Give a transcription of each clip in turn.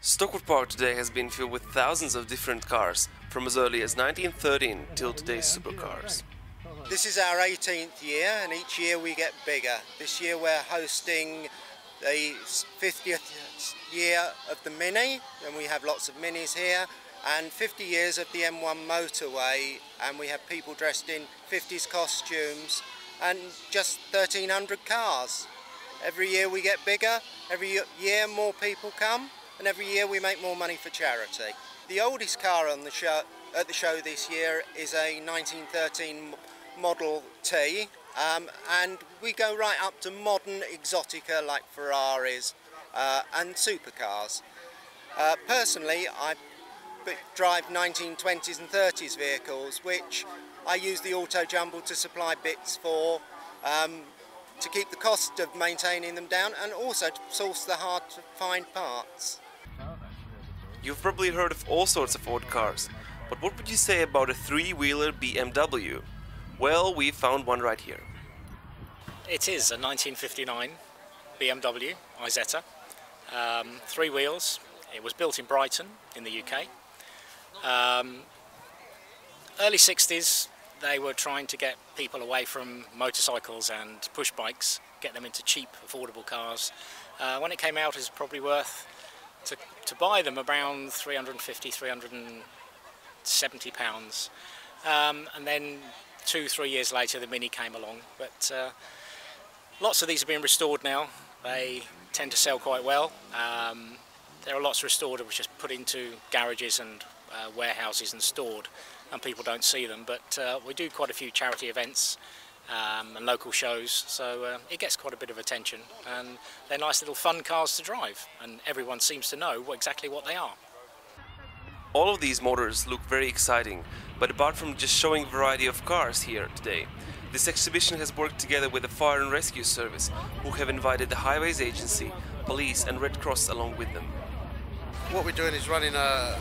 Stockwood Park today has been filled with thousands of different cars, from as early as 1913 till today's supercars. This is our 18th year, and each year we get bigger. This year we're hosting the 50th year of the Mini, and we have lots of Minis here, and 50 years of the M1 motorway, and we have people dressed in 50s costumes and just 1,300 cars. Every year we get bigger, every year more people come, and every year we make more money for charity. The oldest car on the show, at the show this year is a 1913 Model T, and we go right up to modern exotica like Ferraris and supercars. Personally, I drive 1920s and 30s vehicles, which I use the auto jumble to supply bits for, to keep the cost of maintaining them down, and also to source the hard to find parts. You've probably heard of all sorts of old cars, but what would you say about a three-wheeler BMW? Well, we found one right here. It is a 1959 BMW Isetta, 3 wheels. It was built in Brighton in the UK. Early 60s, they were trying to get people away from motorcycles and push bikes, get them into cheap, affordable cars. When it came out, it was probably worth to buy them around £350, £370. And then 2-3 years later the Mini came along, but lots of these have been restored now. They tend to sell quite well. There are lots restored which are just put into garages and warehouses and stored, and people don't see them, but we do quite a few charity events and local shows, so it gets quite a bit of attention, and they're nice little fun cars to drive, and everyone seems to know exactly what they are. All of these motors look very exciting, but apart from just showing a variety of cars here today, this exhibition has worked together with the Fire and Rescue Service, who have invited the Highways Agency, police and Red Cross along with them. What we're doing is running a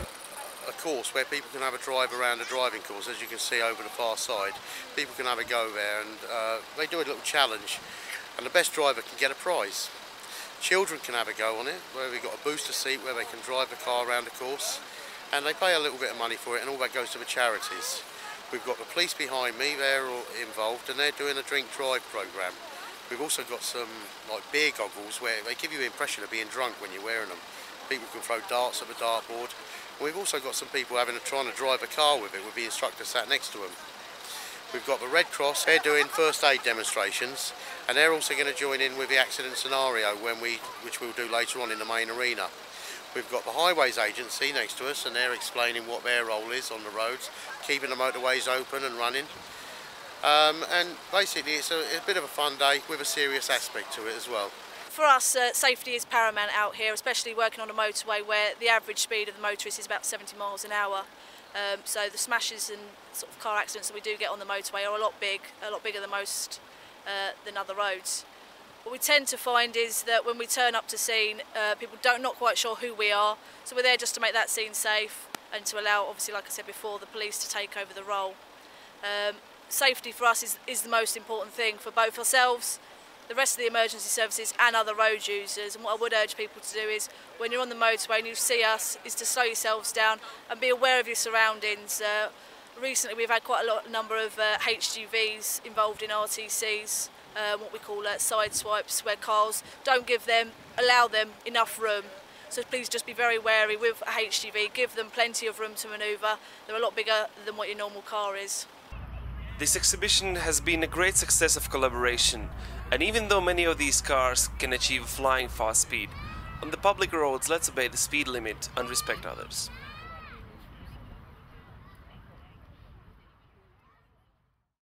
course where people can have a drive around a driving course, as you can see over the far side. People can have a go there, and they do a little challenge, and the best driver can get a prize. Children can have a go on it, where we've got a booster seat where they can drive the car around the course, and they pay a little bit of money for it, and all that goes to the charities. We've got the police behind me, they're all involved, and they're doing a drink drive programme. We've also got some like beer goggles where they give you the impression of being drunk when you're wearing them. People can throw darts at the dartboard. We've also got some people trying to drive a car with it, with the instructor sat next to them. We've got the Red Cross, they're doing first aid demonstrations, and they're also going to join in with the accident scenario which we'll do later on in the main arena. We've got the Highways Agency next to us, and they're explaining what their role is on the roads, keeping the motorways open and running. And basically it's a bit of a fun day with a serious aspect to it as well. For us, safety is paramount out here, especially working on a motorway where the average speed of the motorist is about 70 miles an hour. So the smashes and sort of car accidents that we do get on the motorway are a lot bigger than most than other roads. What we tend to find is that when we turn up to scene, people not quite sure who we are, so we're there just to make that scene safe and to allow, obviously, like I said before, the police to take over the role. Safety for us is the most important thing for both ourselves, the rest of the emergency services and other road users. And what I would urge people to do is, when you're on the motorway and you see us, is to slow yourselves down and be aware of your surroundings. Recently we've had quite a number of HGVs involved in RTCs, what we call side swipes, where cars don't allow them enough room. So please just be very wary with a HGV, give them plenty of room to manoeuvre. They're a lot bigger than what your normal car is. This exhibition has been a great success of collaboration, and even though many of these cars can achieve flying fast speed, on the public roads let's obey the speed limit and respect others.